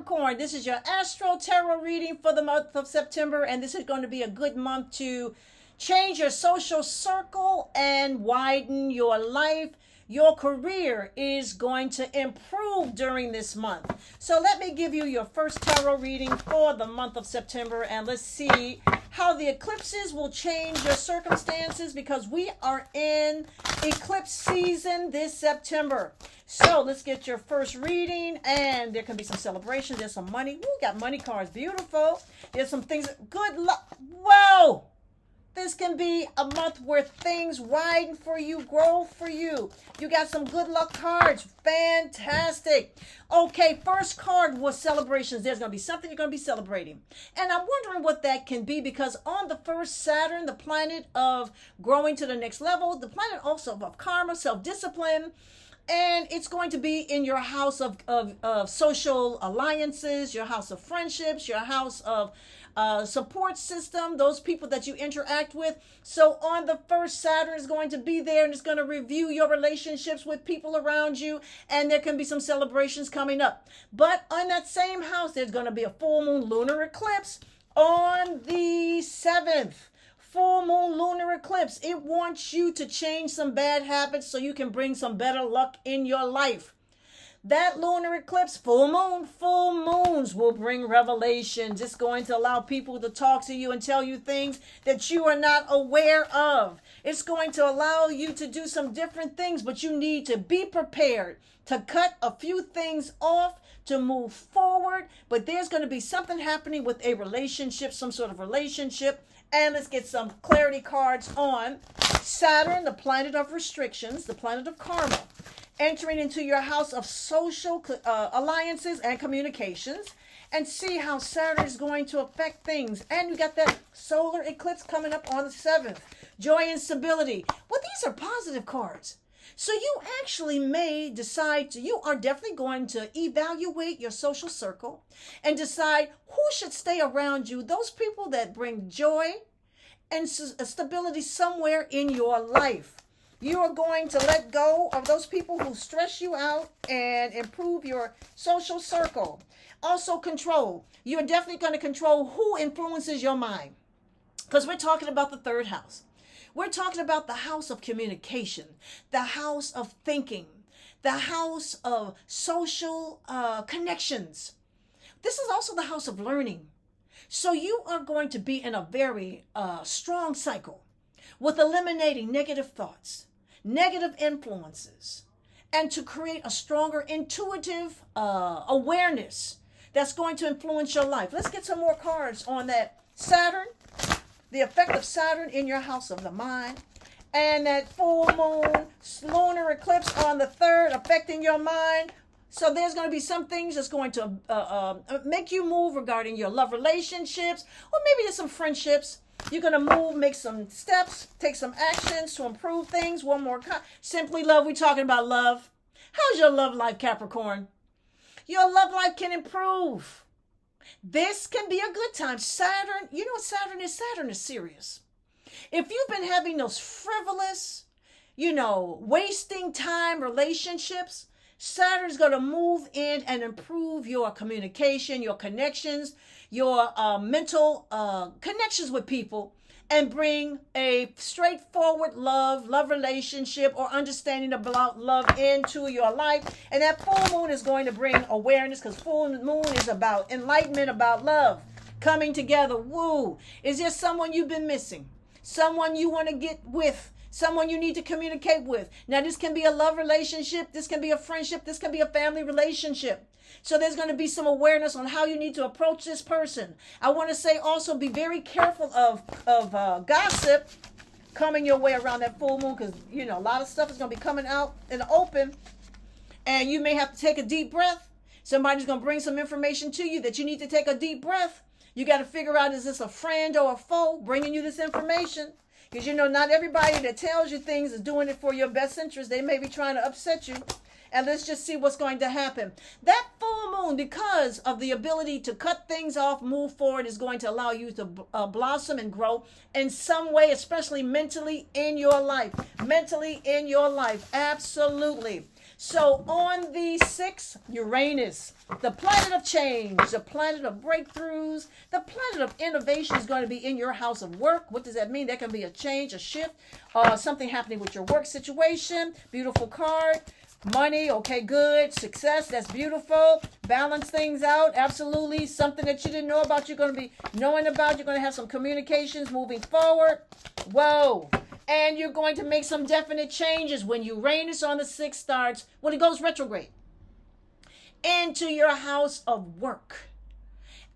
Capricorn, this is your Astro Tarot reading for the month of September, and this is going to be a good month to change your social circle and widen your life. Your career is going to improve during this month. So let me give you your first tarot reading for the month of September, and let's see how the eclipses will change your circumstances, because we are in eclipse season this September. So let's get your first reading, and there can be some celebration. There's some money. Ooh, got money cards. Beautiful. There's some things. Good luck. Whoa. This can be a month where things widen for you, grow for you. You got some good luck cards. Fantastic. Okay, first card was celebrations. There's going to be something you're going to be celebrating. And I'm wondering what that can be, because on the first, Saturn, the planet of growing to the next level, the planet also of karma, self-discipline, and it's going to be in your house of social alliances, your house of friendships, your house of support system, those people that you interact with. So on the first, Saturn is going to be there, and it's going to review your relationships with people around you, and there can be some celebrations coming up. But on that same house, there's going to be a full moon lunar eclipse on the 7th. Full moon lunar eclipse. It wants you to change some bad habits so you can bring some better luck in your life. That lunar eclipse, full moons will bring revelations. It's going to allow people to talk to you and tell you things that you are not aware of. It's going to allow you to do some different things, but you need to be prepared to cut a few things off to move forward. But there's going to be something happening with a relationship, some sort of relationship. And let's get some clarity cards on Saturn, the planet of restrictions, the planet of karma, entering into your house of social alliances and communications, and see how Saturn is going to affect things. And you got that solar eclipse coming up on the 7th. Joy and stability. Well, these are positive cards. So you actually may decide you are definitely going to evaluate your social circle and decide who should stay around you, those people that bring joy and stability somewhere in your life. You are going to let go of those people who stress you out and improve your social circle. Also control. You're definitely going to control who influences your mind, because we're talking about the third house. We're talking about the house of communication, the house of thinking, the house of social connections. This is also the house of learning. So you are going to be in a very strong cycle with eliminating negative thoughts, negative influences, and to create a stronger intuitive awareness that's going to influence your life. Let's get some more cards on that Saturn. The effect of Saturn in your house of the mind, and that full moon lunar eclipse on the 3rd affecting your mind. So there's going to be some things that's going to make you move regarding your love relationships, or maybe there's some friendships. You're going to move, make some steps, take some actions to improve things. One more. Simply love. We're talking about love. How's your love life, Capricorn? Your love life can improve. This can be a good time. Saturn, you know what Saturn is? Saturn is serious. If you've been having those frivolous, wasting time relationships, Saturn's going to move in and improve your communication, your connections, your mental connections with people, and bring a straightforward love relationship or understanding about love into your life. And that full moon is going to bring awareness, because full moon is about enlightenment, about love, coming together. Woo! Is there someone you've been missing? Someone you want to get with? Someone you need to communicate with? Now, this can be a love relationship. This can be a friendship. This can be a family relationship. So there's going to be some awareness on how you need to approach this person. I want to say also be very careful of gossip coming your way around that full moon, because, a lot of stuff is going to be coming out in the open, and you may have to take a deep breath. Somebody's going to bring some information to you that you need to take a deep breath. You got to figure out, is this a friend or a foe bringing you this information? Because, not everybody that tells you things is doing it for your best interest. They may be trying to upset you. And let's just see what's going to happen. That full moon, because of the ability to cut things off, move forward, is going to allow you to blossom and grow in some way, especially mentally in your life. Mentally in your life. Absolutely. So on the 6th, Uranus, the planet of change, the planet of breakthroughs, the planet of innovation is going to be in your house of work. What does that mean? There can be a change, a shift, something happening with your work situation. Beautiful card. Money, okay, good. Success, that's beautiful. Balance things out, absolutely. Something that you didn't know about, you're going to be knowing about. You're going to have some communications moving forward. Whoa. And you're going to make some definite changes when Uranus on the 6th starts, when it goes retrograde, into your house of work.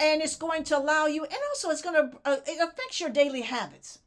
And it's going to allow you, and also it's going to, it affects your daily habits.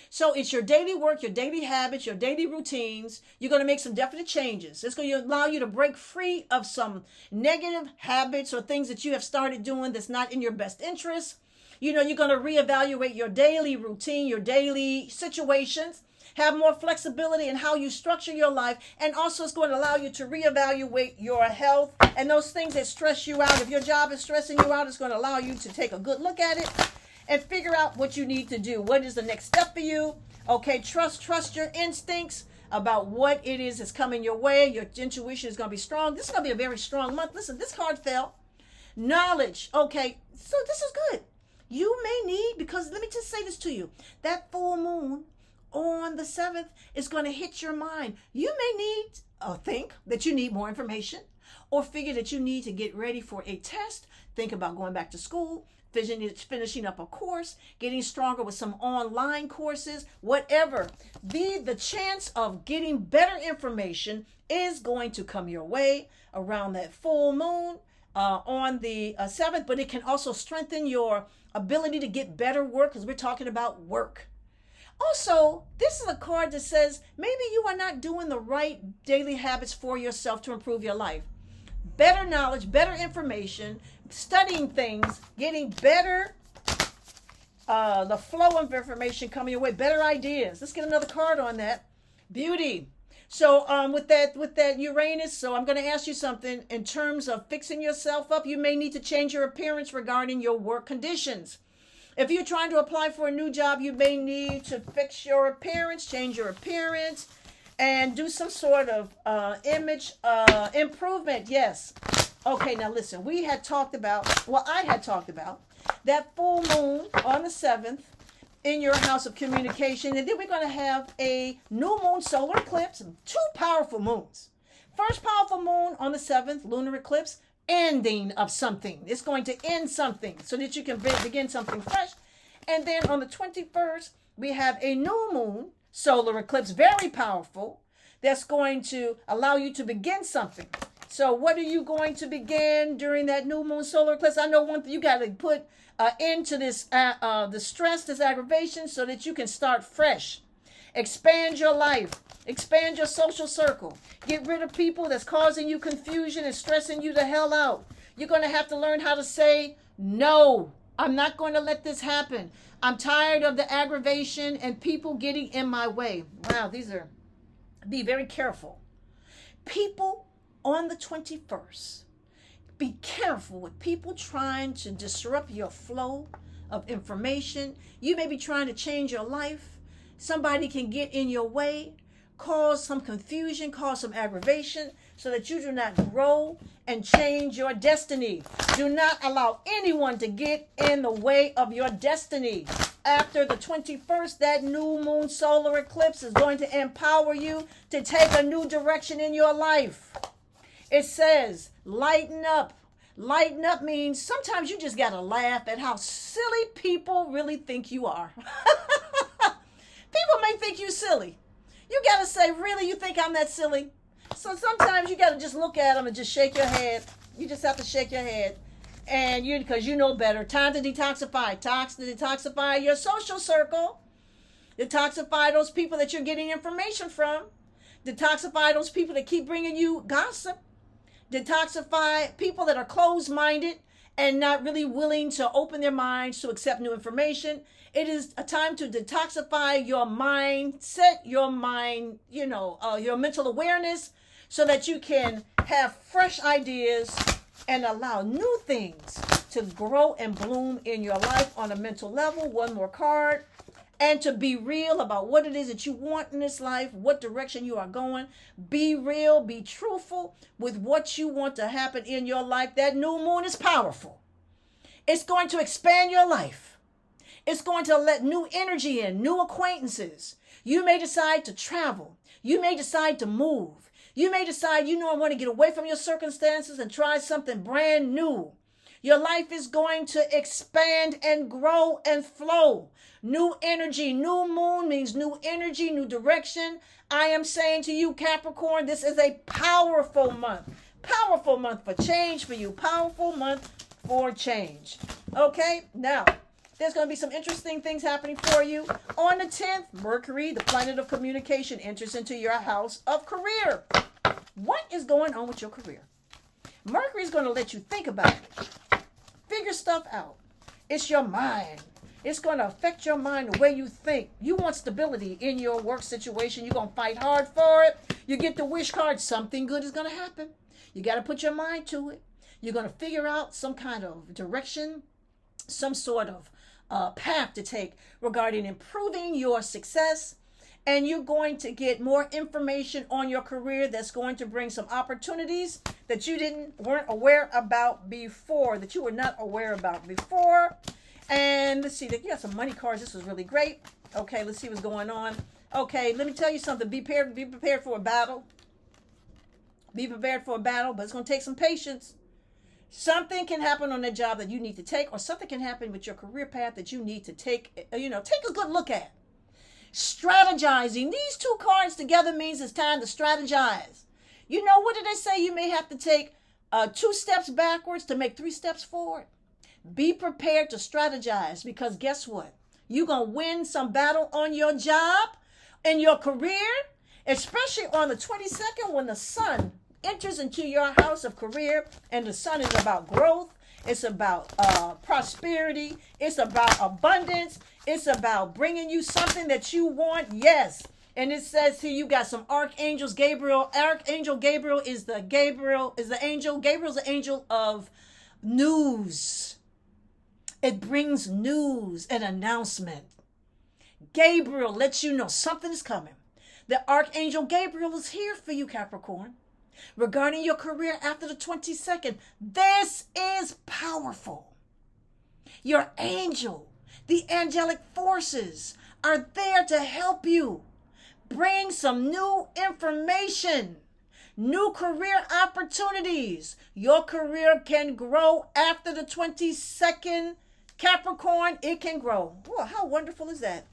So it's your daily work, your daily habits, your daily routines. You're going to make some definite changes. It's going to allow you to break free of some negative habits or things that you have started doing that's not in your best interest. You know, you're going to reevaluate your daily routine, your daily situations, have more flexibility in how you structure your life. And also it's going to allow you to reevaluate your health and those things that stress you out. If your job is stressing you out, it's going to allow you to take a good look at it and figure out what you need to do. What is the next step for you? Okay, trust your instincts about what it is that's coming your way. Your intuition is going to be strong. This is going to be a very strong month. Listen, this card fell. Knowledge. Okay, so this is good. You may need, because let me just say this to you, that full moon on the 7th is going to hit your mind. You may need or think that you need more information, or figure that you need to get ready for a test. Think about going back to school, finishing up a course, getting stronger with some online courses, whatever. The chance of getting better information is going to come your way around that full moon on the 7th, but it can also strengthen your ability to get better work, because we're talking about work. Also, this is a card that says maybe you are not doing the right daily habits for yourself to improve your life. Better knowledge, better information, studying things, getting better, the flow of information coming your way, better ideas. Let's get another card on that. Beauty. So with that Uranus, so I'm going to ask you something in terms of fixing yourself up. You may need to change your appearance regarding your work conditions. If you're trying to apply for a new job, you may need to fix your appearance, change your appearance, and do some sort of image improvement. Yes. Okay, now listen, I had talked about that full moon on the 7th in your house of communication. And then we're going to have a new moon solar eclipse, 2 powerful moons. First powerful moon on the 7th, lunar eclipse, ending of something. It's going to end something so that you can begin something fresh. And then on the 21st, we have a new moon solar eclipse, very powerful, that's going to allow you to begin something. So what are you going to begin during that new moon solar eclipse? I know one thing, you got to put into this, the stress, this aggravation, so that you can start fresh. Expand your life. Expand your social circle. Get rid of people that's causing you confusion and stressing you the hell out. You're going to have to learn how to say, no, I'm not going to let this happen. I'm tired of the aggravation and people getting in my way. Wow, be very careful. People on the 21st, be careful with people trying to disrupt your flow of information. You may be trying to change your life. Somebody can get in your way, cause some confusion, cause some aggravation, so that you do not grow and change your destiny. Do not allow anyone to get in the way of your destiny. After the 21st, that new moon solar eclipse is going to empower you to take a new direction in your life. It says, lighten up. Lighten up means sometimes you just got to laugh at how silly people really think you are. People may think you silly. You got to say, really, you think I'm that silly? So sometimes you got to just look at them and just shake your head. You just have to shake your head. And because you know better. Time to detoxify. Detoxify your social circle. Detoxify those people that you're getting information from. Detoxify those people that keep bringing you gossip. Detoxify people that are closed-minded and not really willing to open their minds to accept new information. It is a time to detoxify your mindset, your mind, your mental awareness, so that you can have fresh ideas and allow new things to grow and bloom in your life on a mental level. One more card. and to be real about what it is that you want in this life, what direction you are going. Be real, be truthful with what you want to happen in your life. That new moon is powerful. It's going to expand your life. It's going to let new energy in, new acquaintances. You may decide to travel. You may decide to move. You may decide, I want to get away from your circumstances and try something brand new. Your life is going to expand and grow and flow. New energy, new moon means new energy, new direction. I am saying to you, Capricorn, this is a powerful month. Powerful month for change for you. Powerful month for change. Okay, now there's going to be some interesting things happening for you. On the 10th, Mercury, the planet of communication, enters into your house of career. What is going on with your career? Mercury is going to let you think about it. Figure stuff out. It's your mind. It's going to affect your mind the way you think. You want stability in your work situation. You're going to fight hard for it. You get the wish card. Something good is going to happen. You got to put your mind to it. You're going to figure out some kind of direction, some sort of path to take regarding improving your success. And you're going to get more information on your career that's going to bring some opportunities that you weren't aware about before, that you were not aware about before. And let's see, you got some money cards. This was really great. Okay, let's see what's going on. Okay, let me tell you something. Be prepared for a battle. Be prepared for a battle, but it's going to take some patience. Something can happen on the job that you need to take, or something can happen with your career path that you need to take a good look at. Strategizing. These two cards together means it's time to strategize. What did they say? You may have to take 2 steps backwards to make 3 steps forward. Be prepared to strategize, because guess what? You're going to win some battle on your job, in your career, especially on the 22nd when the sun enters into your house of career. And the sun is about growth. It's about prosperity. It's about abundance. It's about bringing you something that you want. Yes. And it says here you got some archangels. Archangel Gabriel is the angel. Gabriel's the angel of news. It brings news and announcement. Gabriel lets you know something is coming. The Archangel Gabriel is here for you, Capricorn. Regarding your career after the 22nd, this is powerful. Your angel, the angelic forces are there to help you bring some new information, new career opportunities. Your career can grow after the 22nd. Capricorn, it can grow. Oh, how wonderful is that?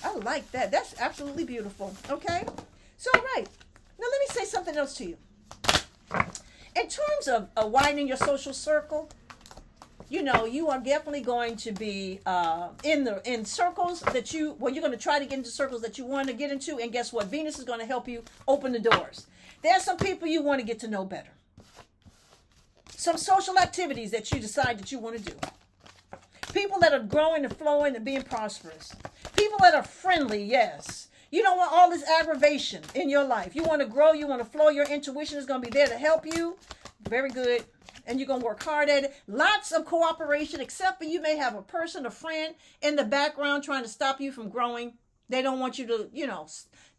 I like that. That's absolutely beautiful. Okay? So, all right. Now, let me say something else to you. In terms of widening your social circle, you are definitely going to be in circles that you're going to try to get into circles that you want to get into. And guess what? Venus is going to help you open the doors. There's some people you want to get to know better. Some social activities that you decide that you want to do. People that are growing and flowing and being prosperous. People that are friendly, yes. You don't want all this aggravation in your life. You want to grow, you want to flow. Your intuition is going to be there to help you. Very good. And you're going to work hard at it. Lots of cooperation, except for you may have a person, a friend in the background trying to stop you from growing. They don't want you to, they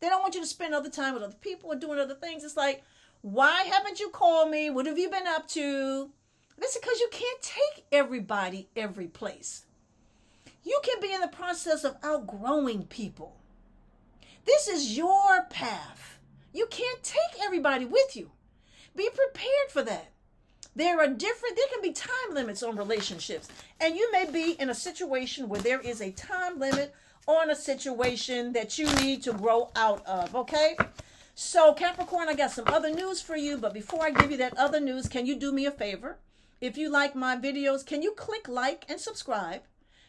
don't want you to spend other time with other people or doing other things. It's like, why haven't you called me? What have you been up to? This is because you can't take everybody every place. You can be in the process of outgrowing people. This is your path. You can't take everybody with you. Be prepared for that. There can be time limits on relationships. And you may be in a situation where there is a time limit on a situation that you need to grow out of, okay? So Capricorn, I got some other news for you. But before I give you that other news, can you do me a favor? If you like my videos, can you click like and subscribe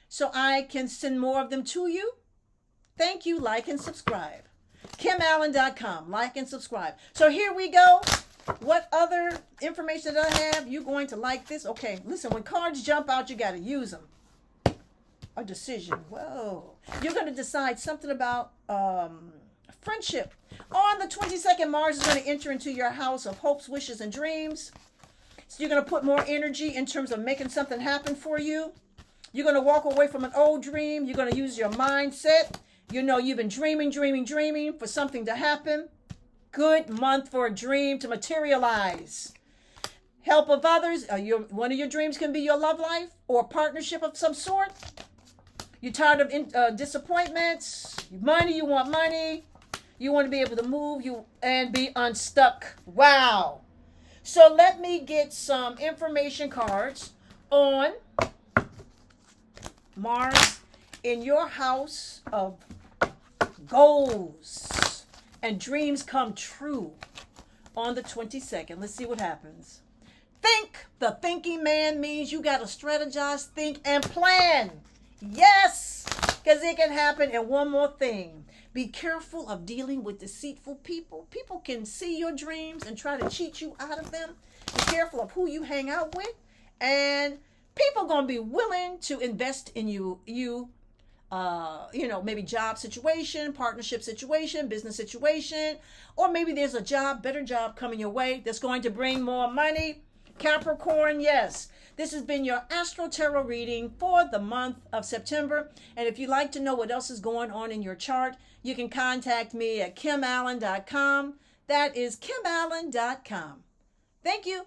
so I can send more of them to you? Thank you. Like and subscribe. KimAllen.com. Like and subscribe. So here we go. What other information that I have? You're going to like this. Okay, listen, when cards jump out, you got to use them. A decision. Whoa. You're going to decide something about friendship. On the 22nd, Mars is going to enter into your house of hopes, wishes, and dreams. So you're going to put more energy in terms of making something happen for you. You're going to walk away from an old dream. You're going to use your mindset. You know, you've been dreaming for something to happen. Good month for a dream to materialize. Help of others. One of your dreams can be your love life or partnership of some sort. You're tired of disappointments. Money, you want money. You want to be able to move and be unstuck. Wow. So let me get some information cards on Mars in your house of goals and dreams come true on the 22nd. Let's see what happens. Think. The thinking man means you got to strategize, think, and plan. Yes, because it can happen. And one more thing. Be careful of dealing with deceitful people. People can see your dreams and try to cheat you out of them. Be careful of who you hang out with. And people are going to be willing to invest in you, maybe job situation, partnership situation, business situation, or maybe there's a better job coming your way that's going to bring more money. Capricorn, yes. This has been your Astro Tarot reading for the month of September. And if you'd like to know what else is going on in your chart, you can contact me at kimallen.com. That is kimallen.com. Thank you.